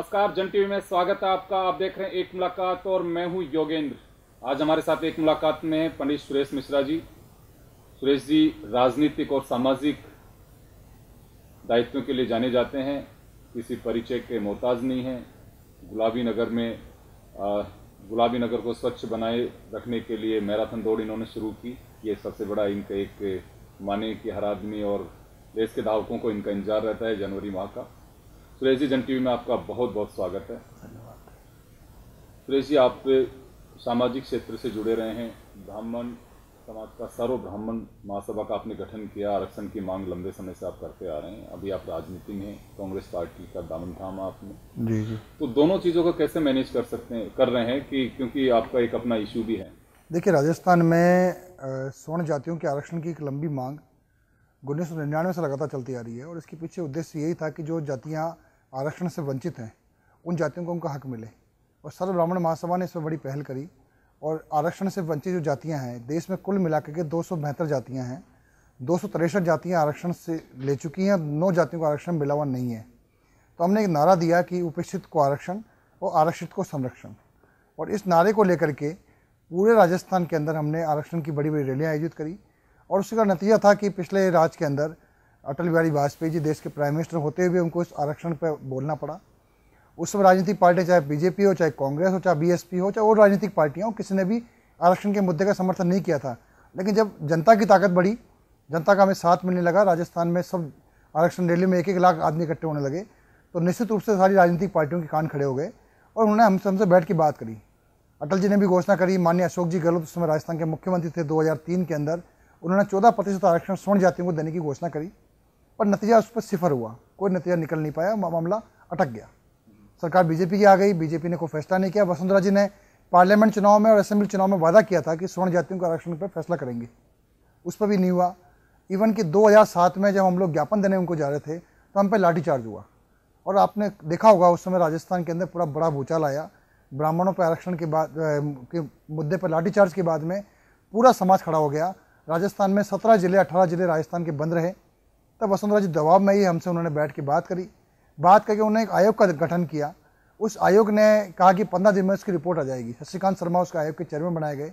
नमस्कार, जन टीवी में स्वागत है आपका। आप देख रहे हैं एक मुलाकात और मैं हूं योगेंद्र। आज हमारे साथ एक मुलाकात में पंडित सुरेश मिश्रा जी। सुरेश जी राजनीतिक और सामाजिक दायित्वों के लिए जाने जाते हैं, किसी परिचय के मोहताज नहीं हैं। गुलाबी नगर को स्वच्छ बनाए रखने के लिए मैराथन दौड़ इन्होंने शुरू की। ये सबसे बड़ा इनका एक माने कि हर आदमी और देश के धावकों को इनका इंतजार रहता है जनवरी माह का। सुरेश जी, जन टीवी में आपका बहुत बहुत स्वागत है। धन्यवाद। सुरेश जी, आप सामाजिक क्षेत्र से जुड़े रहे हैं। ब्राह्मण समाज का सर्व ब्राह्मण महासभा का आपने गठन किया। आरक्षण की मांग लंबे समय से आप करते आ रहे हैं। अभी आप राजनीति में हैं, कांग्रेस पार्टी का दामन थामा आपने। जी। तो दोनों चीज़ों को कैसे मैनेज कर रहे हैं कि क्योंकि आपका एक अपना इशू भी है। देखिए, राजस्थान में स्वर्ण जातियों के आरक्षण की एक लंबी मांग 1999 से लगातार चलती आ रही है और इसके पीछे उद्देश्य यही था कि जो जातियां आरक्षण से वंचित हैं उन जातियों को उनका हक मिले। और सर्व ब्राह्मण महासभा ने इसमें बड़ी पहल करी और आरक्षण से वंचित जो जातियां हैं, देश में कुल मिलाकर के 272 जातियां हैं। 263 जातियां आरक्षण से ले चुकी हैं, 9 जातियों को आरक्षण मिला हुआ नहीं है। तो हमने एक नारा दिया कि उपेक्षित को आरक्षण और आरक्षित को संरक्षण। और इस नारे को लेकर के पूरे राजस्थान के अंदर हमने आरक्षण की बड़ी बड़ी रैलियाँ आयोजित करी और उसका नतीजा था कि पिछले राज के अंदर अटल बिहारी वाजपेयी जी देश के प्राइम मिनिस्टर होते हुए उनको इस आरक्षण पर बोलना पड़ा। उस समय राजनीतिक पार्टी, चाहे बीजेपी हो, चाहे कांग्रेस हो, चाहे बीएसपी हो, चाहे और राजनीतिक पार्टियां हो, किसी ने भी आरक्षण के मुद्दे का समर्थन नहीं किया था। लेकिन जब जनता की ताकत बढ़ी, जनता का हमें साथ मिलने लगा, राजस्थान में सब आरक्षण रैली में 1-1 लाख आदमी इकट्ठे होने लगे, तो निश्चित रूप से सारी राजनीतिक पार्टियों के कान खड़े हो गए और उन्होंने हमसे बैठ के बात करी। अटल जी ने भी घोषणा करी, माननीय अशोक जी गहलोत उस समय राजस्थान के मुख्यमंत्री थे, 2003 के अंदर उन्होंने 14% आरक्षण स्वर्ण जातियों को देने की घोषणा करी, पर नतीजा उस पर सिफर हुआ। कोई नतीजा निकल नहीं पाया, मामला अटक गया। सरकार बीजेपी की आ गई, बीजेपी ने कोई फैसला नहीं किया। वसुंधरा जी ने पार्लियामेंट चुनाव में और असेंबली चुनाव में वादा किया था कि स्वर्ण जातियों के आरक्षण पर फैसला करेंगे, उस पर भी नहीं हुआ। इवन कि 2007 में जब हम लोग ज्ञापन देने उनको जा रहे थे तो हम पे लाठीचार्ज हुआ और आपने देखा होगा उस समय राजस्थान के अंदर पूरा बड़ा भूचाल आया। ब्राह्मणों पर आरक्षण के बाद के मुद्दे पर लाठीचार्ज के बाद में पूरा समाज खड़ा हो गया। राजस्थान में 17 जिले 18 जिले राजस्थान के बंद रहे। तब वसुंधरा जी दबाव में ही हमसे उन्होंने बैठ के बात करके उन्होंने एक आयोग का गठन किया। उस आयोग ने कहा कि 15 दिन में उसकी रिपोर्ट आ जाएगी। शशिकांत शर्मा उसका आयोग के चेयरमैन बनाए गए।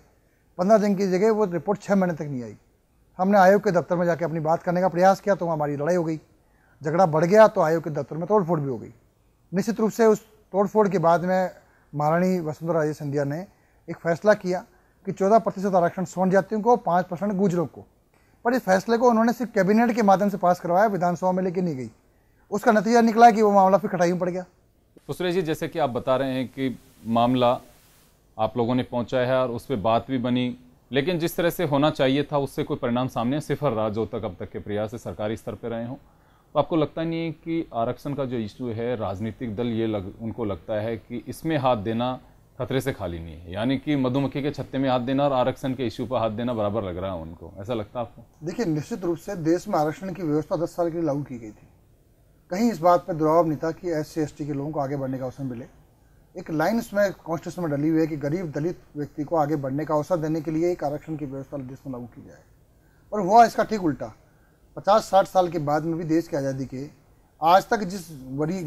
15 दिन की जगह वो रिपोर्ट 6 महीने तक नहीं आई। हमने आयोग के दफ्तर में जाके अपनी बात करने का प्रयास किया तो हमारी लड़ाई हो गई, झगड़ा बढ़ गया, तो आयोग के दफ्तर में तोड़फोड़ भी हो गई। निश्चित रूप से उस तोड़फोड़ के बाद में महारानी वसुंधरा राजे सिंधिया ने एक फैसला किया कि 14% आरक्षण स्वर्ण जातियों को, 5% गुर्जरों को। पर इस फैसले को उन्होंने सिर्फ कैबिनेट के माध्यम से पास करवाया, विधानसभा में लेके नहीं गई। उसका नतीजा निकला कि वो मामला फिर खटाई में पड़ गया। तो सुरेश जी, जैसे कि आप बता रहे हैं कि मामला आप लोगों ने पहुंचाया है और उस पर बात भी बनी, लेकिन जिस तरह से होना चाहिए था उससे कोई परिणाम सामने सिफर रहा जो तक अब तक के प्रयास से सरकारी स्तर पर रहे हों। तो आपको लगता नहीं है कि आरक्षण का जो इशू है, राजनीतिक दल उनको लगता है कि इसमें हाथ देना खतरे से खाली नहीं है, यानी कि मधुमक्खी के छत्ते में हाथ देना और आरक्षण के इशू पर हाथ देना बराबर लग रहा है उनको, ऐसा लगता है आपको? देखिए, निश्चित रूप से देश में आरक्षण की व्यवस्था 10 साल के लिए लागू की गई थी। कहीं इस बात पर दबाव नहीं था कि SC/ST के लोगों को आगे बढ़ने का अवसर मिले। एक लाइन उसमें कॉन्स्टिट्यूशन में डली हुई है कि गरीब दलित व्यक्ति को आगे बढ़ने का अवसर देने के लिए एक आरक्षण की व्यवस्था देश में लागू की जाए। और हुआ इसका ठीक उल्टा। 50-60 साल के बाद में भी देश की आज़ादी के आज तक जिस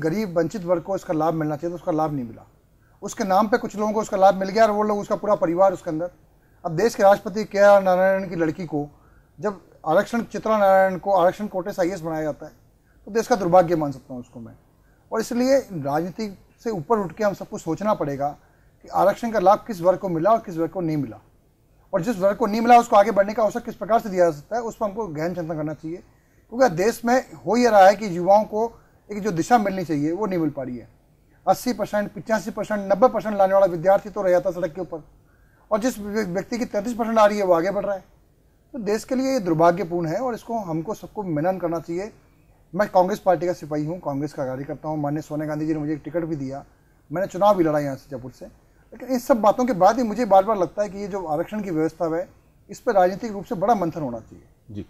गरीब वंचित वर्ग को इसका लाभ मिलना चाहिए था उसका लाभ नहीं मिला। उसके नाम पे कुछ लोगों को उसका लाभ मिल गया और वो लोग, उसका पूरा परिवार उसके अंदर। अब देश के राष्ट्रपति KR नारायण की लड़की को जब चित्रा नारायण को आरक्षण कोटे से IAS बनाया जाता है तो देश का दुर्भाग्य मान सकता हूँ उसको मैं। और इसलिए राजनीति से ऊपर उठ के हम सबको सोचना पड़ेगा कि आरक्षण का लाभ किस वर्ग को मिला और किस वर्ग को नहीं मिला, और जिस वर्ग को नहीं मिला उसको आगे बढ़ने का अवसर किस प्रकार से दिया जा सकता है, उस पर हमको गहन चिंतन करना चाहिए। क्योंकि देश में हो ये रहा है कि युवाओं को एक जो दिशा मिलनी चाहिए वो नहीं मिल पा रही है। 80%, 85%, 90% लाने वाला विद्यार्थी तो रह जाता सड़क के ऊपर, और जिस व्यक्ति की 33% आ रही है वो आगे बढ़ रहा है। तो देश के लिए ये दुर्भाग्यपूर्ण है और इसको हमको सबको मिलन करना चाहिए। मैं कांग्रेस पार्टी का सिपाही हूँ, कांग्रेस का कार्यकर्ता हूँ। माननीय सोनिया गांधी जी ने मुझे एक टिकट भी दिया, मैंने चुनाव भी लड़ा यहाँ से जयपुर से। लेकिन इन सब बातों के बाद ही मुझे बार बार लगता है कि ये जो आरक्षण की व्यवस्था है इस पर राजनीतिक रूप से बड़ा मंथन होना चाहिए। जी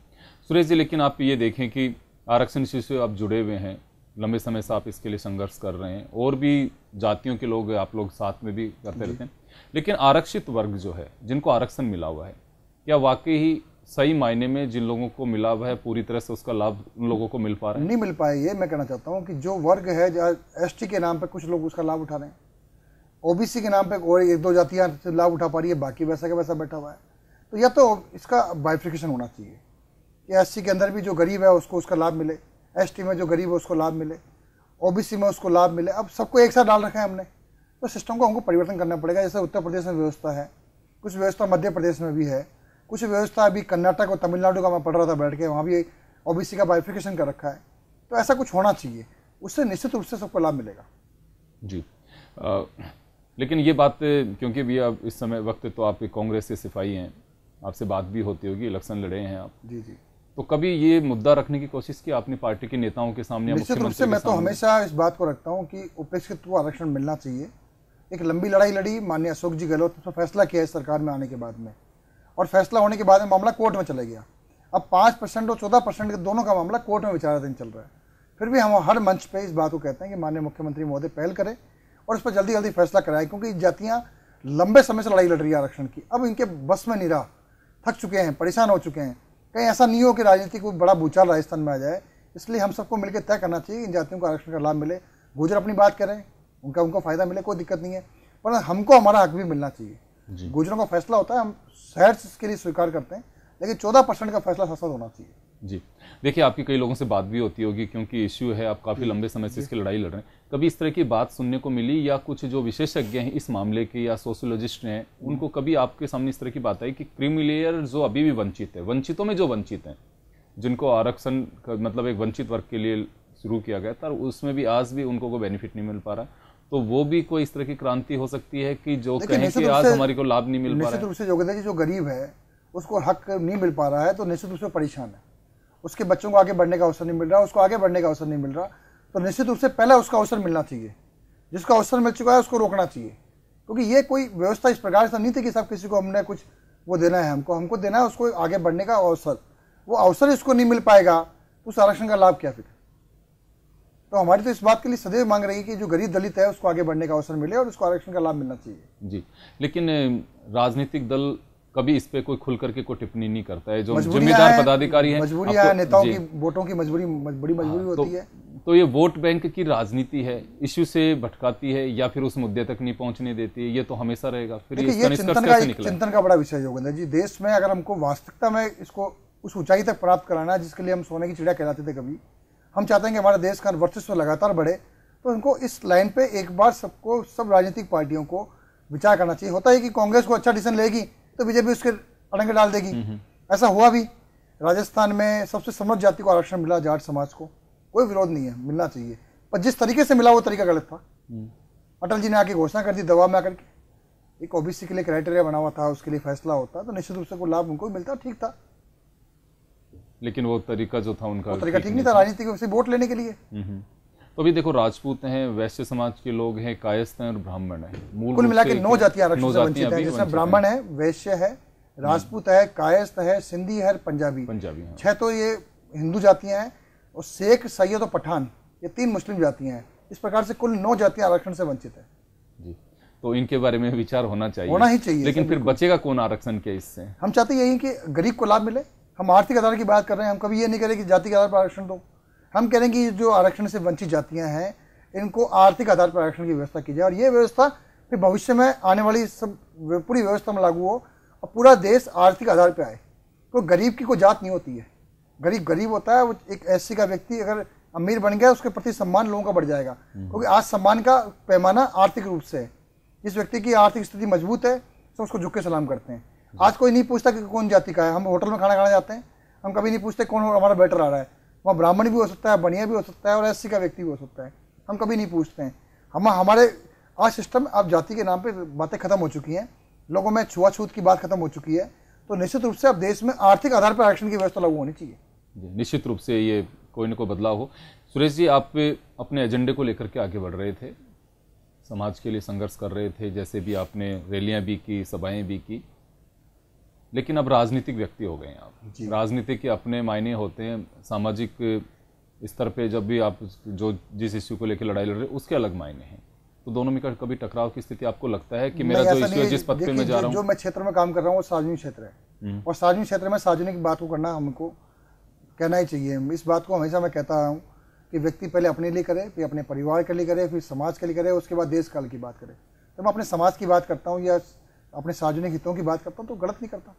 सुरेश जी, लेकिन आप ये देखें कि आरक्षण इश्यू से आप जुड़े हुए हैं, लंबे समय से आप इसके लिए संघर्ष कर रहे हैं और भी जातियों के लोग आप लोग साथ में भी करते रहते हैं, लेकिन आरक्षित वर्ग जो है जिनको आरक्षण मिला हुआ है, क्या वाकई ही सही मायने में जिन लोगों को मिला हुआ है पूरी तरह से उसका लाभ उन लोगों को मिल पा रहा है? नहीं मिल पाए। ये मैं कहना चाहता हूँ कि जो वर्ग है, एसटी के नाम पे कुछ लोग उसका लाभ उठा रहे हैं, ओबीसी के नाम पे और एक दो जातियां लाभ उठा पा रही है, बाकी वैसा का वैसा बैठा हुआ है। तो या तो इसका बाइफिकेशन होना चाहिए कि एससी के अंदर भी जो गरीब है उसको उसका लाभ मिले, एसटी में जो गरीब है उसको लाभ मिले, ओबीसी में उसको लाभ मिले। अब सबको एक साथ डाल रखा है हमने, तो सिस्टम को हमको परिवर्तन करना पड़ेगा। जैसे उत्तर प्रदेश में व्यवस्था है, कुछ व्यवस्था मध्य प्रदेश में भी है, कुछ व्यवस्था अभी कर्नाटक और तमिलनाडु का मैं पढ़ रहा था बैठ के, वहाँ भी ओबीसी का बाइफिकेशन कर रखा है। तो ऐसा कुछ होना चाहिए, उससे निश्चित रूप से सबको लाभ मिलेगा। जी लेकिन ये बात, क्योंकि भी अब इस समय वक्त तो आप कांग्रेस के सिपाही हैं, आपसे बात भी होती होगी, इलेक्शन लड़े हैं आप। जी जी। तो कभी ये मुद्दा रखने की कोशिश की आपने पार्टी के नेताओं के सामने? निश्चित रूप से मैं तो हमेशा इस बात को रखता हूँ कि उपेक्षित को आरक्षण मिलना चाहिए। एक लंबी लड़ाई लड़ी, माननीय अशोक जी गहलोत ने फैसला किया है सरकार में आने के बाद में, और फैसला होने के बाद में मामला कोर्ट में चला गया। अब 5% और 14% के दोनों का मामला कोर्ट में विचाराधीन चल रहा है। फिर भी हम हर मंच पे इस बात को कहते हैं कि माननीय मुख्यमंत्री महोदय पहल करें और इस पर जल्दी जल्दी फैसला कराएं, क्योंकि जातियाँ लंबे समय से लड़ाई लड़ रही है आरक्षण की। अब इनके बस में नहीं रहा, थक चुके हैं, परेशान हो चुके हैं। कहीं ऐसा नहीं हो कि राजनीति को बड़ा भूचाल राजस्थान में आ जाए। इसलिए हम सबको मिलकर तय करना चाहिए इन जातियों को आरक्षण का लाभ मिले। गुर्जर अपनी बात करें, उनको फायदा मिले, कोई दिक्कत नहीं है, पर हमको हमारा हक भी मिलना चाहिए। गुर्जरों का फैसला होता है, हम शहर इसके लिए स्वीकार करते हैं, लेकिन 14% का फैसला सशक्त होना चाहिए। जी देखिए, आपकी कई लोगों से बात भी होती होगी, क्योंकि इश्यू है, आप काफ़ी लंबे समय से इसकी लड़ाई लड़ रहे हैं। कभी इस तरह की बात सुनने को मिली, या कुछ जो विशेषज्ञ हैं इस मामले के या सोशियोलॉजिस्ट हैं, उनको कभी आपके सामने इस तरह की बात आई कि क्रीमी लेयर जो अभी भी वंचित है, वंचितों में जो वंचित हैं, जिनको आरक्षण मतलब एक वंचित वर्ग के लिए शुरू किया गया था, उसमें भी आज भी उनको कोई बेनिफिट नहीं मिल पा रहा, तो वो भी कोई इस तरह की क्रांति हो सकती है कि जो कहें कि आज हमारी को लाभ नहीं मिल पा रहा है? निश्चित रूप से योगेंद्र जी, जो गरीब है उसको हक नहीं मिल पा रहा है, तो निश्चित रूप से परेशान है। उसके बच्चों को आगे बढ़ने का अवसर नहीं मिल रहा, उसको आगे बढ़ने का अवसर नहीं मिल रहा, तो निश्चित रूप से पहला उसका अवसर मिलना चाहिए। जिसका अवसर मिल चुका है उसको रोकना चाहिए, क्योंकि ये कोई व्यवस्था इस प्रकार से नहीं थी कि सब किसी को हमने कुछ वो देना है, हमको देना है उसको आगे बढ़ने का अवसर। वो अवसर इसको नहीं मिल पाएगा तो उस आरक्षण का लाभ क्या फिर? तो हमारी तो इस बात के लिए सदैव मांग रही है कि जो गरीब दलित है उसको आगे बढ़ने का अवसर मिले और उसको आरक्षण का लाभ मिलना चाहिए। जी, लेकिन राजनीतिक दल कभी इस पे कोई खुल करके कोई टिप्पणी नहीं करता है। जो जिम्मेदार पदाधिकारी हैं, मजबूरियां, नेताओं की वोटों की बड़ी मजबूरी होती है। तो ये वोट बैंक की राजनीति है, इश्यू से भटकाती है या फिर उस मुद्दे तक नहीं पहुंचने देती है, ये तो हमेशा रहेगा। फिर ये चिंतन का बड़ा विषय है योगेंद्र जी। देश में अगर हमको वास्तविकता में इसको उस ऊंचाई तक प्राप्त कराना है जिसके लिए हम सोने की चिड़िया कहलाते थे कभी, हम चाहते हैं कि हमारे देश का वर्चस्व लगातार बढ़े, तो इनको इस लाइन पे एक बार सबको, सब राजनीतिक पार्टियों को विचार करना चाहिए। होता है कि कांग्रेस को अच्छा डिसीजन लेगी तो बीजेपी उसके अड़ंगे डाल देगी। ऐसा हुआ भी। राजस्थान में सबसे समृद्ध जाति को आरक्षण मिला, जाट समाज को, कोई विरोध नहीं है, मिलना चाहिए, पर जिस तरीके से मिला वो तरीका गलत था। अटल जी ने आके घोषणा कर दी दवा में आकर के, एक ओबीसी के लिए क्राइटेरिया बना हुआ था, उसके लिए फैसला होता तो निश्चित रूप से कोई लाभ उनको मिलता, ठीक था। लेकिन वो तरीका जो था उनका, वो तरीका ठीक नहीं था राजनीति के वोट लेने के लिए। तो अभी देखो, राजपूत हैं, वैश्य समाज के लोग हैं, कायस्थ हैं और ब्राह्मण हैं। कुल मिला के 9 जातियां आरक्षण से वंचित हैं, जिसमें ब्राह्मण है, वैश्य है, राजपूत है, कायस्थ है, सिंधी है, पंजाबी। 6 तो ये हिंदू जातियां हैं, और शेख, सैयद और पठान, ये 3 मुस्लिम जातियां हैं। इस प्रकार से कुल 9 जातियां आरक्षण से वंचित है। जी, तो इनके बारे में विचार होना चाहिए, होना ही चाहिए। लेकिन फिर बचेगा कौन आरक्षण के इससे? हम चाहते यही कि गरीब को लाभ मिले। हम आर्थिक आधार की बात कर रहे हैं, हम कभी ये नहीं कह रहे कि जाति के आधार पर आरक्षण दो। हम कह रहे हैं कि जो आरक्षण से वंचित जातियां हैं इनको आर्थिक आधार पर आरक्षण की व्यवस्था की जाए, और ये व्यवस्था फिर भविष्य में आने वाली सब पूरी व्यवस्था में लागू हो और पूरा देश आर्थिक आधार पर आए। तो गरीब की कोई जात नहीं होती है, गरीब गरीब होता है। वो एक एससी का व्यक्ति अगर अमीर बन गया, उसके प्रति सम्मान लोगों का बढ़ जाएगा, क्योंकि आज सम्मान का पैमाना आर्थिक रूप से है। जिस व्यक्ति की आर्थिक स्थिति मजबूत है तो उसको झुक के सलाम करते हैं। आज कोई नहीं पूछता कि कौन जाति का है। हम होटल में खाना खाने जाते हैं, हम कभी नहीं पूछते कौन हमारा वेटर आ रहा है। वहाँ ब्राह्मण भी हो सकता है, बनिया भी हो सकता है, और एससी का व्यक्ति भी हो सकता है, हम कभी नहीं पूछते हैं। हमारे आज सिस्टम, अब जाति के नाम पे बातें खत्म हो चुकी हैं, लोगों में छुआछूत की बात खत्म हो चुकी है। तो निश्चित रूप से अब देश में आर्थिक आधार पर आरक्षण की व्यवस्था लागू होनी चाहिए। निश्चित रूप से ये कोई न कोई बदलाव हो। सुरेश जी, आप अपने एजेंडे को लेकर के आगे बढ़ रहे थे, समाज के लिए संघर्ष कर रहे थे, जैसे भी आपने रैलियां भी की, सभाएं भी की, लेकिन अब राजनीतिक व्यक्ति हो गए हैं आप। राजनीति के अपने मायने होते हैं, सामाजिक स्तर पे जब भी आप जो जिस इश्यू को लेकर लड़ाई लड़ रहे हैं उसके अलग मायने हैं। तो दोनों में कभी टकराव की स्थिति आपको लगता है कि मेरा जो इश्यू है, जिस पद पे मैं जा रहा हूँ, जो मैं क्षेत्र में काम कर रहा हूँ वो सार्वजनिक क्षेत्र है, और सार्वजनिक क्षेत्र में सार्वजनिक बात को करना हमको कहना ही चाहिए। इस बात को हमेशा मैं कहता हूँ कि व्यक्ति पहले अपने लिए करे, फिर अपने परिवार के लिए करे, फिर समाज के लिए करे, उसके बाद देश काल की बात करे। तो मैं अपने समाज की बात करता हूँ या अपने सार्वजनिक हितों की बात करता हूँ तो गलत नहीं करता।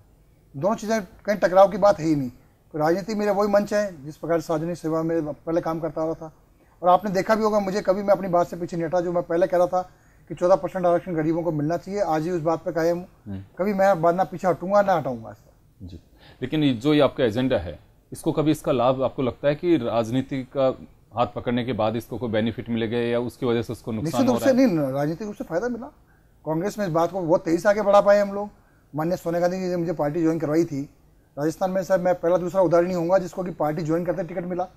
दोनों चीज़ें कहीं टकराव की बात है ही नहीं। तो राजनीति मेरा वही मंच है जिस प्रकार सार्वजनिक सेवा में पहले काम करता रहा था। और आपने देखा भी होगा, मुझे कभी मैं अपनी बात से पीछे नहीं हटा। जो मैं पहले कह रहा था कि 14% आरक्षण गरीबों को मिलना चाहिए, आज ही उस बात पर कायम हूँ। कभी मैं बाद ना पीछे हटूंगा ना हटाऊंगा इसका। जी, लेकिन ये आपका एजेंडा है, इसको कभी इसका लाभ आपको लगता है कि राजनीति का हाथ पकड़ने के बाद इसको कोई बेनिफिट मिलेगा या उसकी वजह से उसको नुकसान हो रहा है? नहीं, राजनीतिक रूप से फायदा मिला। कांग्रेस में इस बात को बहुत तेजी से आगे बढ़ा पाए हम लोग। माननीय सोनिया गांधी जी ने मुझे पार्टी ज्वाइन करवाई थी राजस्थान में, शायद मैं पहला दूसरा उदाहरण नहीं होऊंगा जिसको कि पार्टी ज्वाइन करते टिकट मिला।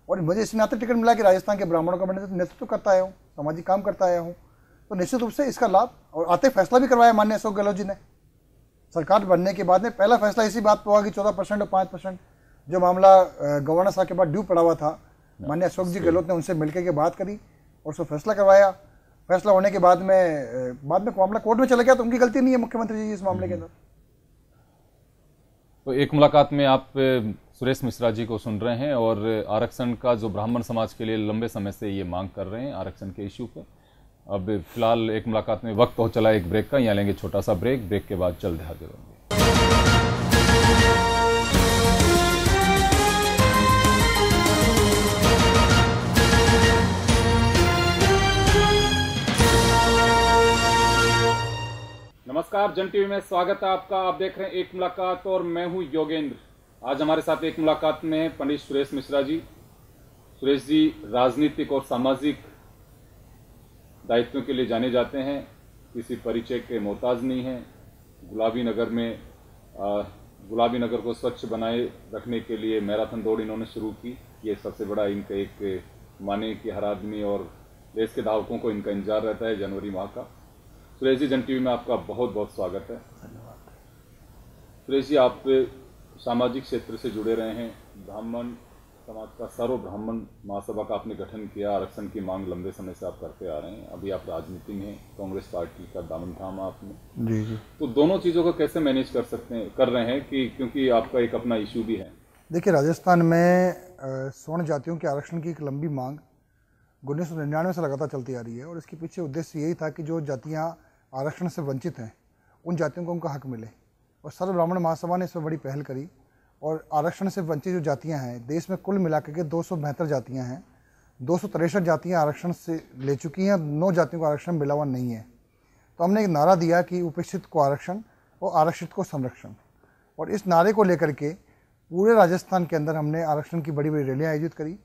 और मुझे इस नाते टिकट मिला कि राजस्थान के ब्राह्मणों का मैं नेतृत्व करता आया हूँ, सामाजिक काम करता आया हूँ। तो निश्चित रूप से इसका लाभ, और आते फैसला भी करवाया माननीय अशोक गहलोत जी ने। सरकार बनने के बाद में पहला फैसला इसी बात पर हुआ कि 14% और 5% जो मामला गवर्नर साहब के बाद ड्यू पड़ा हुआ था, माननीय अशोक जी गहलोत ने उनसे मिलकर के बात करी और उसको फैसला करवाया। फैसला होने के बाद में मामला कोर्ट में चला गया। तो उनकी गलती नहीं है मुख्यमंत्री जी इस मामले के अंदर। तो एक मुलाकात में आप सुरेश मिश्रा जी को सुन रहे हैं और आरक्षण का जो ब्राह्मण समाज के लिए लंबे समय से ये मांग कर रहे हैं आरक्षण के इश्यू पे। अब फिलहाल एक मुलाकात में वक्त हो चला एक ब्रेक का, यहाँ लेंगे छोटा सा ब्रेक। ब्रेक के बाद जल्द हाजिर होंगे। नमस्कार, जन टीवी में स्वागत है आपका। आप देख रहे हैं एक मुलाकात और मैं हूं योगेंद्र। आज हमारे साथ एक मुलाकात में है पंडित सुरेश मिश्रा जी। सुरेश जी राजनीतिक और सामाजिक दायित्वों के लिए जाने जाते हैं, किसी परिचय के मोहताज नहीं हैं। गुलाबी नगर को स्वच्छ बनाए रखने के लिए मैराथन दौड़ इन्होंने शुरू की। ये सबसे बड़ा इनका एक माने कि हर आदमी और देश के धावकों को इनका इंतजार रहता है जनवरी माह का। सुरेश जी, जन टीवी में आपका बहुत बहुत स्वागत है। धन्यवाद। सुरेश जी, आप सामाजिक क्षेत्र से जुड़े रहे हैं। ब्राह्मण समाज का सर्व ब्राह्मण महासभा का आपने गठन किया। आरक्षण की मांग लंबे समय से आप करते आ रहे हैं। अभी आप राजनीति में हैं, कांग्रेस पार्टी का दामन थामा आपने। जी। तो दोनों चीज़ों को कैसे मैनेज कर रहे हैं कि क्योंकि आपका एक अपना इशू भी है। देखिए, राजस्थान में स्वर्ण जातियों के आरक्षण की एक लंबी मांग 1999 से लगातार चलती आ रही है। और इसके पीछे उद्देश्य यही था कि जो जातियाँ आरक्षण से वंचित हैं उन जातियों को उनका हक मिले। और सर्व ब्राह्मण महासभा ने इसमें बड़ी पहल करी। और आरक्षण से वंचित जो जातियां हैं, देश में कुल मिलाकर के 272 जातियां हैं। 263 जातियां आरक्षण से ले चुकी हैं, 9 जातियों को आरक्षण मिला हुआ नहीं है। तो हमने एक नारा दिया कि उपेक्षित को आरक्षण और आरक्षित को संरक्षण। और इस नारे को लेकर के पूरे राजस्थान के अंदर हमने आरक्षण की बड़ी बड़ी रैलियाँ आयोजित करी।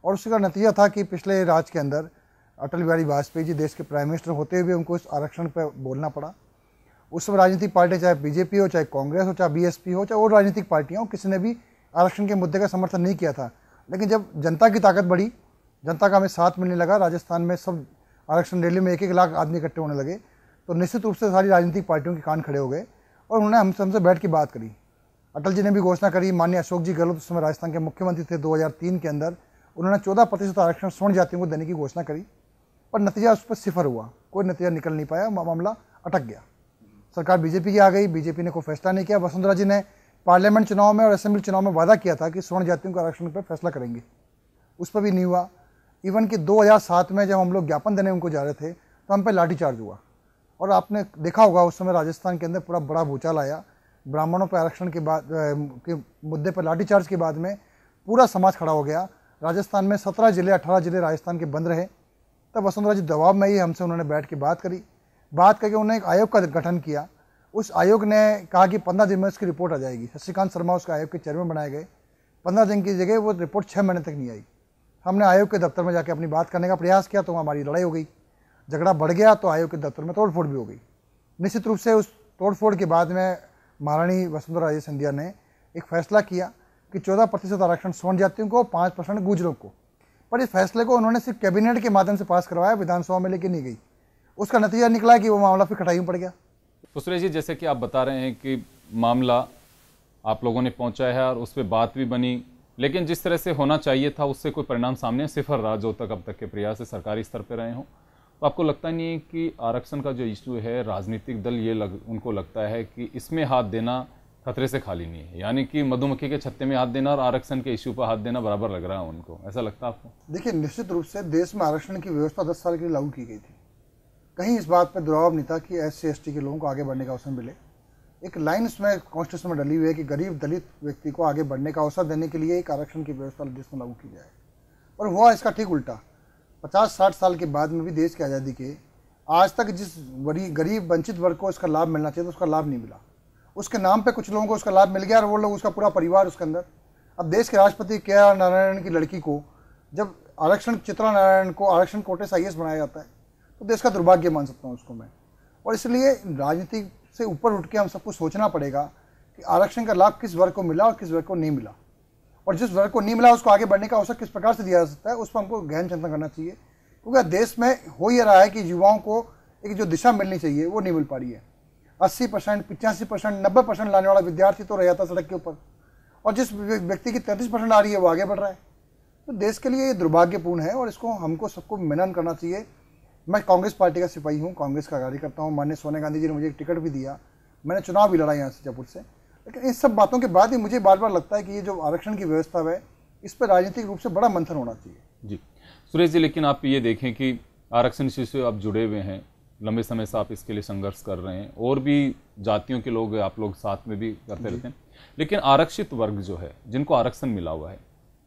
और उसका नतीजा था कि पिछले राज के अंदर अटल बिहारी वाजपेयी जी देश के प्राइम मिनिस्टर होते हुए उनको इस आरक्षण पर बोलना पड़ा। उस समय राजनीतिक पार्टी, चाहे बीजेपी हो, चाहे कांग्रेस हो, चाहे बीएसपी हो, चाहे और राजनीतिक पार्टियां हो, किसी ने भी आरक्षण के मुद्दे का समर्थन नहीं किया था। लेकिन जब जनता की ताकत बढ़ी, जनता का हमें साथ मिलने लगा, राजस्थान में सब आरक्षण रैली में 1-1 लाख आदमी इकट्ठे होने लगे, तो निश्चित रूप से सारी राजनीतिक पार्टियों के कान खड़े हो गए और उन्होंने हमसे बैठ के बात करी। अटल जी ने भी घोषणा करी। माननीय अशोक जी गहलोत उस समय राजस्थान के मुख्यमंत्री थे। 2003 के अंदर उन्होंने 14% आरक्षण स्वर्ण जातियों को देने की घोषणा करी, पर नतीजा उस पर सिफर हुआ। कोई नतीजा निकल नहीं पाया, मामला अटक गया। सरकार बीजेपी की आ गई, बीजेपी ने कोई फैसला नहीं किया। वसुंधरा जी ने पार्लियामेंट चुनाव में और असेंबली चुनाव में वादा किया था कि स्वर्ण जातियों के आरक्षण पर फैसला करेंगे, उस पर भी नहीं हुआ। इवन कि 2007 में जब हम लोग ज्ञापन देने उनको जा रहे थे तो हम पे लाठीचार्ज हुआ। और आपने देखा होगा उस समय राजस्थान के अंदर पूरा बड़ा भूचाल आया। ब्राह्मणों पर आरक्षण के बाद के मुद्दे पर लाठीचार्ज के बाद में पूरा समाज खड़ा हो गया। राजस्थान में 17 जिले 18 जिले राजस्थान के बंद रहे। तब वसुंधरा जी दबाव में ही हमसे उन्होंने बैठ के बात करी। बात करके उन्होंने एक आयोग का गठन किया। उस आयोग ने कहा कि 15 दिन में उसकी रिपोर्ट आ जाएगी। शशिकांत शर्मा उसके आयोग के चेयरमैन बनाए गए। 15 दिन की जगह वो रिपोर्ट 6 महीने तक नहीं आई। हमने आयोग के दफ्तर में जाके अपनी बात करने का प्रयास किया तो हमारी लड़ाई हो गई, झगड़ा बढ़ गया, तो आयोग के दफ्तर में तोड़फोड़ भी हो गई। निश्चित रूप से उस तोड़फोड़ के बाद में महारानी वसुंधरा राजे सिंधिया ने एक फैसला किया कि 14% आरक्षण स्वर्ण जातियों को, 5% गुर्जरों को। पर इस फैसले को उन्होंने सिर्फ कैबिनेट के माध्यम से पास करवाया, विधानसभा में लेके नहीं गई। उसका नतीजा निकला कि वो मामला फिर खटाई में पड़ गया। तो सुरेश जी, जैसे कि आप बता रहे हैं कि मामला आप लोगों ने पहुंचाया है और उस पर बात भी बनी, लेकिन जिस तरह से होना चाहिए था उससे कोई परिणाम सामने सिफर रहा जो तक अब तक के प्रयास से सरकारी स्तर पर रहे हों। तो आपको लगता नहीं है कि आरक्षण का जो इशू है, राजनीतिक दल उनको लगता है कि इसमें हाथ देना खतरे से खाली नहीं है, यानी कि मधुमक्खी के छत्ते में हाथ देना और आरक्षण के इश्यू पर हाथ देना बराबर लग रहा है उनको, ऐसा लगता है आपको? देखिए, निश्चित रूप से देश में आरक्षण की व्यवस्था 10 साल के लिए लागू की गई थी। कहीं इस बात पर दबाव नहीं था कि SC/ST के लोगों को आगे बढ़ने का अवसर मिले। एक लाइन उसमें कॉन्स्टिट्यूशन में डली हुई है कि गरीब दलित व्यक्ति को आगे बढ़ने का अवसर देने के लिए एक आरक्षण की व्यवस्था देश में लागू की जाए, और हुआ इसका ठीक उल्टा। 50-60 साल के बाद में भी देश की आज़ादी के आज तक जिस गरीब वंचित वर्ग को इसका लाभ मिलना चाहिए तो उसका लाभ नहीं मिला। उसके नाम पे कुछ लोगों को उसका लाभ मिल गया और वो लोग, उसका पूरा परिवार उसके अंदर। अब देश के राष्ट्रपति KR नारायण की लड़की को जब आरक्षण, चित्रा नारायण को आरक्षण कोटे से IAS बनाया जाता है तो देश का दुर्भाग्य मान सकता हूँ उसको मैं। और इसलिए राजनीति से ऊपर उठ के हम सबको सोचना पड़ेगा कि आरक्षण का लाभ किस वर्ग को मिला और किस वर्ग को नहीं मिला, और जिस वर्ग को नहीं मिला उसको आगे बढ़ने का अवसर किस प्रकार से दिया जा सकता है, उस पर हमको गहन चिंतन करना चाहिए। क्योंकि देश में हो ये रहा है कि युवाओं को एक जो दिशा मिलनी चाहिए वो नहीं मिल पा रही है। 80%, 85%, 90% लाने वाला विद्यार्थी तो रह जाता सड़क के ऊपर, और जिस व्यक्ति की 33% आ रही है वो आगे बढ़ रहा है। तो देश के लिए ये दुर्भाग्यपूर्ण है और इसको हमको सबको मिलन करना चाहिए। मैं कांग्रेस पार्टी का सिपाही हूँ, कांग्रेस का कार्यकर्ता हूँ। माननीय सोनिया गांधी जी ने मुझे एक टिकट भी दिया, मैंने चुनाव भी लड़ा यहाँ से जयपुर से। लेकिन इन सब बातों के बाद ही मुझे बार बार लगता है कि ये जो आरक्षण की व्यवस्था है इस पर राजनीतिक रूप से बड़ा मंथन होना चाहिए। जी सुरेश जी, लेकिन आप ये देखें कि आरक्षण इश्यू से आप जुड़े हुए हैं, लंबे समय से आप इसके लिए संघर्ष कर रहे हैं, और भी जातियों के लोग आप लोग साथ में भी करते रहते हैं, लेकिन आरक्षित वर्ग जो है, जिनको आरक्षण मिला हुआ है,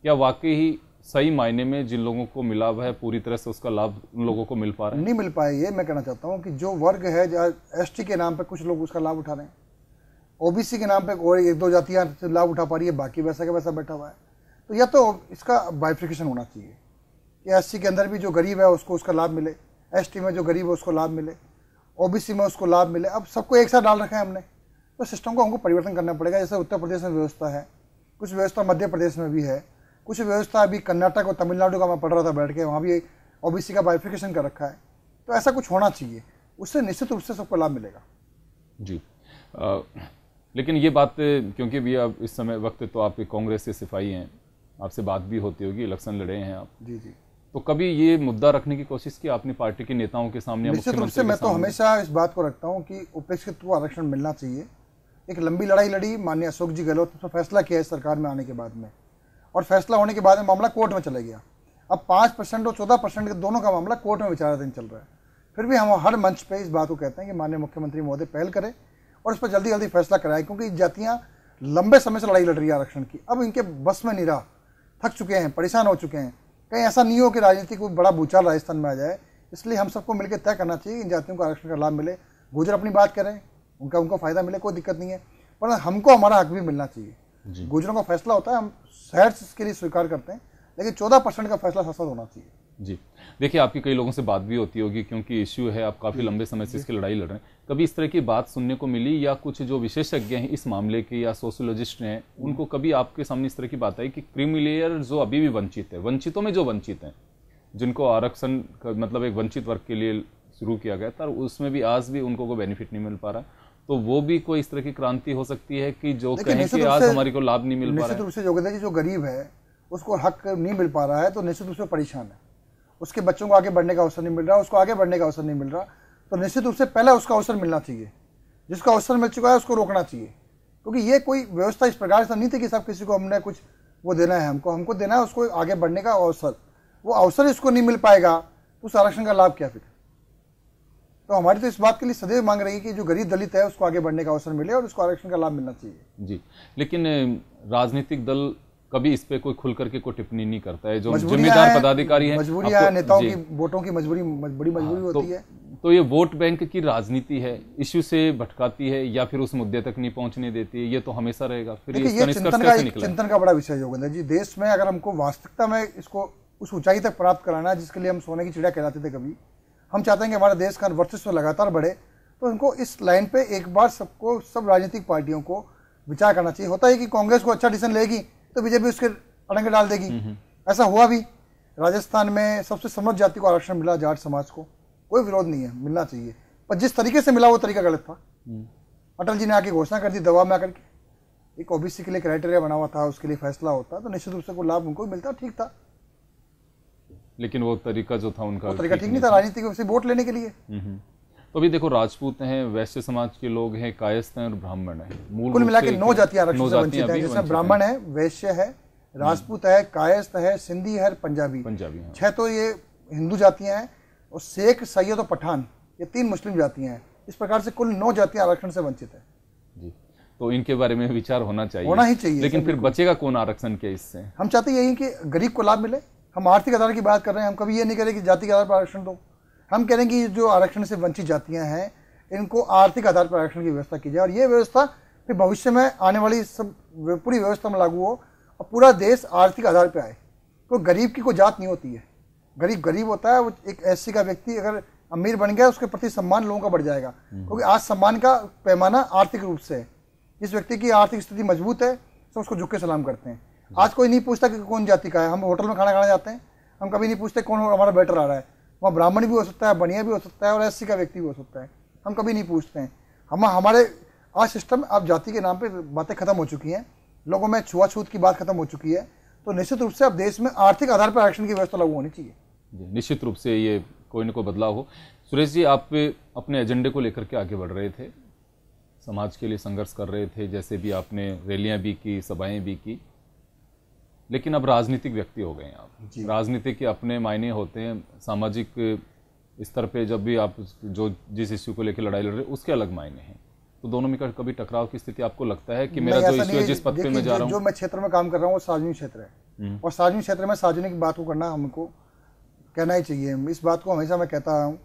क्या वाकई ही सही मायने में जिन लोगों को मिला हुआ है पूरी तरह से उसका लाभ उन लोगों को मिल पा रहा है? नहीं मिल पाए। ये मैं कहना चाहता हूँ कि जो वर्ग है, ST के नाम पे कुछ लोग उसका लाभ उठा रहे हैं, OBC के नाम पे और 1-2 जातियाँ लाभ उठा पा रही है, बाकी वैसा का वैसा बैठा हुआ है। तो या तो इसका बाइफिकेशन होना चाहिए कि SC के अंदर भी जो गरीब है उसको उसका लाभ मिले, ST में जो गरीब है उसको लाभ मिले, OBC में उसको लाभ मिले। अब सबको एक साथ डाल रखा है हमने, तो सिस्टम को हमको परिवर्तन करना पड़ेगा। जैसे उत्तर प्रदेश में व्यवस्था है, कुछ व्यवस्था मध्य प्रदेश में भी है, कुछ व्यवस्था अभी कर्नाटक और तमिलनाडु का मैं पढ़ रहा था बैठ के, वहाँ भी OBC का बाइफिकेशन कर रखा है। तो ऐसा कुछ होना चाहिए, उससे निश्चित रूप से सबको लाभ मिलेगा। जी लेकिन ये बात, क्योंकि भी अब इस समय वक्त तो आप कांग्रेस के सिपाही हैं, आपसे बात भी होती होगी, इलेक्शन लड़े हैं आप। जी जी। तो कभी ये मुद्दा रखने की कोशिश की आपने पार्टी के नेताओं के सामने? निश्चित रूप से मैं तो हमेशा इस बात को रखता हूँ कि उपेक्षित को आरक्षण मिलना चाहिए। एक लंबी लड़ाई लड़ी, माननीय अशोक जी गहलोत ने फैसला किया है सरकार में आने के बाद में, और फैसला होने के बाद में मामला कोर्ट में चला गया। अब 5% और 14% के दोनों का मामला कोर्ट में विचाराधीन चल रहा है। फिर भी हम हर मंच पे इस बात को कहते हैं कि माननीय मुख्यमंत्री महोदय पहल करें और इस पर जल्दी जल्दी फैसला कराएं, क्योंकि जातियाँ लंबे समय से लड़ाई लड़ रही है आरक्षण की, अब इनके बस में नहीं रहा, थक चुके हैं, परेशान हो चुके हैं। कहीं ऐसा नहीं हो कि राजनीति को बड़ा भूचाल राजस्थान में आ जाए। इसलिए हम सबको मिलकर तय करना चाहिए इन जातियों को आरक्षण का लाभ मिले। गुर्जर अपनी बात करें, उनको फायदा मिले, कोई दिक्कत नहीं है, पर हमको हमारा हक भी मिलना चाहिए। गुर्जरों का फैसला होता है, हम शहर इसके लिए स्वीकार करते हैं, लेकिन 14% का फैसला शासक होना चाहिए। जी देखिए, आपकी कई लोगों से बात भी होती होगी, क्योंकि इश्यू है, आप काफ़ी लंबे समय से इसकी लड़ाई लड़ रहे हैं। कभी इस तरह की बात सुनने को मिली, या कुछ जो विशेषज्ञ हैं इस मामले के या सोशियोलॉजिस्ट हैं, उनको कभी आपके सामने इस तरह की बात आई कि क्रीमी लेयर जो अभी भी वंचित है, वंचितों में जो वंचित हैं, जिनको आरक्षण मतलब एक वंचित वर्ग के लिए शुरू किया गया था, उसमें भी आज भी उनको कोई बेनिफिट नहीं मिल पा रहा, तो वो भी कोई इस तरह की क्रांति हो सकती है कि जो कहें कि आज हमारी को लाभ नहीं मिल पा रहा है? निश्चित रूप से योगेंद्र जी, जो गरीब है उसको हक नहीं मिल पा रहा है तो निश्चित रूप से परेशान है। उसके बच्चों को आगे बढ़ने का अवसर नहीं मिल रहा, उसको आगे बढ़ने का अवसर नहीं मिल रहा, तो निश्चित रूप से पहले उसका अवसर मिलना चाहिए। जिसका अवसर मिल चुका है उसको रोकना चाहिए, क्योंकि ये कोई व्यवस्था इस प्रकार से नहीं थी कि सब किसी को हमने कुछ वो देना है, हमको देना है उसको आगे बढ़ने का अवसर। वो अवसर इसको नहीं मिल पाएगा तो उस आरक्षण का लाभ क्या फिर? तो हमारी तो इस बात के लिए सदैव मांग रही है कि जो गरीब दलित है उसको आगे बढ़ने का अवसर मिले और उसको आरक्षण का लाभ मिलना चाहिए। जी, लेकिन राजनीतिक दल कभी इस पे कोई खुल करके कोई टिप्पणी नहीं करता है। जो जिम्मेदार पदाधिकारी हैं, मजबूरियां हैं, नेताओं की वोटों की बड़ी मजबूरी होती है। तो ये वोट बैंक की राजनीति है, इश्यू से भटकाती है या फिर उस मुद्दे तक नहीं पहुंचने देती है, ये तो हमेशा रहेगा। फिर ये चिंतन का बड़ा विषय है योगेंद्र जी। देश में अगर हमको वास्तविकता में इसको उस ऊंचाई तक प्राप्त कराना है जिसके लिए हम सोने की चिड़िया कहलाते थे कभी, हम चाहते हैं कि हमारे देश का वर्चस्व लगातार बढ़े, तो इनको इस लाइन पे एक बार सबको, सब राजनीतिक पार्टियों को विचार करना चाहिए। होता है कि कांग्रेस को अच्छा डिसीजन लेगी तो बीजेपी उसके अड़ंगे डाल देगी। ऐसा हुआ भी। राजस्थान में सबसे समृद्ध जाति को आरक्षण मिला, जाट समाज को, कोई विरोध नहीं है, मिलना चाहिए, पर जिस तरीके से मिला वो तरीका गलत था। अटल जी ने आके घोषणा कर दी दवा में आकर के, एक ओबीसी के लिए क्राइटेरिया बना हुआ था, उसके लिए फैसला होता तो निश्चित रूप से कोई लाभ उनको मिलता, ठीक था। लेकिन वो तरीका जो था उनका, वो तरीका ठीक नहीं था, राजनीति को वोट लेने के लिए। तो अभी देखो, राजपूत हैं, वैश्य समाज के लोग हैं, कायस्थ हैं और ब्राह्मण हैं। कुल मिला के 9 जातियां आरक्षण से वंचित हैं, जिसमें ब्राह्मण है, वैश्य है, राजपूत है, कायस्थ है, सिंधी है, पंजाबी। 6 तो ये हिंदू जातियां हैं, और शेख, सैयद और पठान, ये 3 मुस्लिम जातियां हैं। इस प्रकार से कुल 9 जातियां आरक्षण से वंचित है जी। तो इनके बारे में विचार होना चाहिए, होना ही चाहिए। लेकिन फिर बचेगा कौन आरक्षण के इससे? हम चाहते यही कि गरीब को लाभ मिले। हम आर्थिक आधार की बात कर रहे हैं, हम कभी ये नहीं कह रहे कि जाति के आधार पर आरक्षण दो। हम कह रहे हैं कि जो आरक्षण से वंचित जातियां हैं, इनको आर्थिक आधार पर आरक्षण की व्यवस्था की जाए, और ये व्यवस्था फिर भविष्य में आने वाली सब पूरी व्यवस्था में लागू हो और पूरा देश आर्थिक आधार पर आए। तो गरीब की कोई जात नहीं होती है, गरीब गरीब होता है। वो एक एससी का व्यक्ति अगर अमीर बन गया, उसके प्रति सम्मान लोगों का बढ़ जाएगा, क्योंकि आज सम्मान का पैमाना आर्थिक रूप से है। जिस व्यक्ति की आर्थिक स्थिति मजबूत है, तो उसको झुक के सलाम करते हैं। आज कोई नहीं पूछता कि कौन जाति का है। हम होटल में खाना खाने जाते हैं, हम कभी नहीं पूछते कौन हमारा वेटर आ रहा है। वहाँ ब्राह्मण भी हो सकता है, बनिया भी हो सकता है, और एससी का व्यक्ति भी हो सकता है। हम कभी नहीं पूछते हैं। हमारे आज सिस्टम, अब जाति के नाम पे बातें खत्म हो चुकी हैं, लोगों में छुआछूत की बात खत्म हो चुकी है। तो निश्चित रूप से अब देश में आर्थिक आधार पर आरक्षण की व्यवस्था लागू होनी चाहिए। निश्चित रूप से ये कोई न कोई बदलाव हो। सुरेश जी, आप अपने एजेंडे को लेकर के आगे बढ़ रहे थे, समाज के लिए संघर्ष कर रहे थे, जैसे भी आपने रैलियां भी की, सभाएं भी की, लेकिन अब राजनीतिक व्यक्ति हो गए हैं आप। राजनीति के अपने मायने होते हैं, सामाजिक स्तर पे जब भी आप जो जिस इश्यू को लेकर लड़ाई लड़ रहे हैं, उसके अलग मायने हैं। तो दोनों में कभी टकराव की स्थिति आपको लगता है कि मेरा जो इश्यू है, जिस पद पे मैं जा रहा हूँ, जो मैं क्षेत्र में काम कर रहा हूँ, वो सार्वजनिक क्षेत्र है, और सार्वजनिक क्षेत्र में सार्वजनिक बात को करना हमको कहना ही चाहिए। इस बात को हमेशा मैं कहता हूँ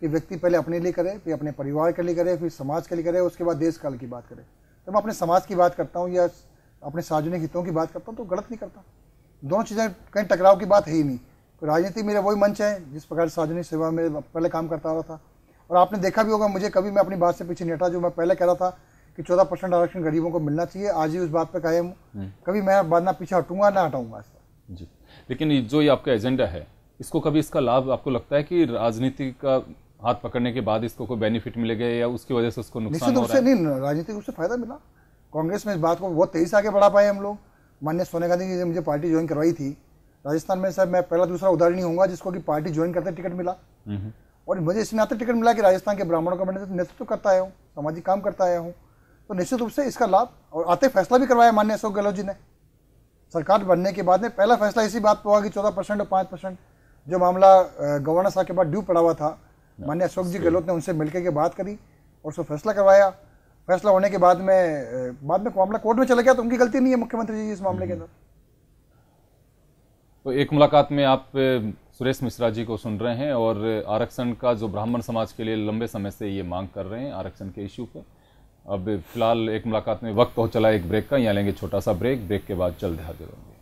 कि व्यक्ति पहले अपने लिए करे, फिर अपने परिवार के लिए करे, फिर समाज के लिए करे, उसके बाद देश काल की बात करे। तो मैं अपने समाज की बात करता हूँ या अपने सार्वजनिक हितों की बात करता हूँ, तो गलत नहीं करता। दोनों चीज़ें कहीं टकराव की बात है ही नहीं। तो राजनीति मेरा वही मंच है जिस प्रकार सार्वजनिक सेवा में पहले काम करता रहा था। और आपने देखा भी होगा, मुझे कभी मैं अपनी बात से पीछे नहीं हटा। जो मैं पहले कह रहा था कि 14% आरक्षण गरीबों को मिलना चाहिए, आज ही उस बात पर कायम हूँ। कभी मैं बाद ना पीछे हटूंगा ना हटाऊंगा इसका जी। लेकिन जो ये आपका एजेंडा है, इसको कभी इसका लाभ आपको लगता है कि राजनीति का हाथ पकड़ने के बाद इसको कोई बेनिफिट मिलेगा, या उसकी वजह से उसको नुकसान हो रहा है? नहीं, राजनीतिक रूप से फायदा मिला। कांग्रेस में इस बात को बहुत तेजी से आगे बढ़ा पाए हम लोग। माननीय सोनिया गांधी जी ने मुझे पार्टी ज्वाइन करवाई थी राजस्थान में, शायद मैं पहला दूसरा उदाहरण नहीं होऊंगा जिसको कि पार्टी ज्वाइन करते टिकट मिला। और मुझे इस नाते टिकट मिला कि राजस्थान के ब्राह्मणों का नेतृत्व करता आया हूँ, सामाजिक काम करता आया हूँ। तो निश्चित रूप से इसका लाभ, और आते फैसला भी करवाया माननीय अशोक गहलोत जी ने। सरकार बनने के बाद में पहला फैसला इसी बात पर हुआ कि 14% और 5%, जो मामला गवर्नर साहब के बाद ड्यू पड़ा हुआ था, माननीय अशोक जी गहलोत ने उनसे मिलकर के बात करी और उसको फैसला करवाया। फैसला होने के बाद में मामला कोर्ट में चला गया, तो उनकी गलती नहीं है मुख्यमंत्री जी इस मामले के अंदर। तो एक मुलाकात में आप सुरेश मिश्रा जी को सुन रहे हैं, और आरक्षण का जो ब्राह्मण समाज के लिए लंबे समय से ये मांग कर रहे हैं आरक्षण के इश्यू पे। अब फिलहाल एक मुलाकात में वक्त हो चला एक ब्रेक का, यहाँ लेंगे छोटा सा ब्रेक के बाद जल्द हाजिर होंगे।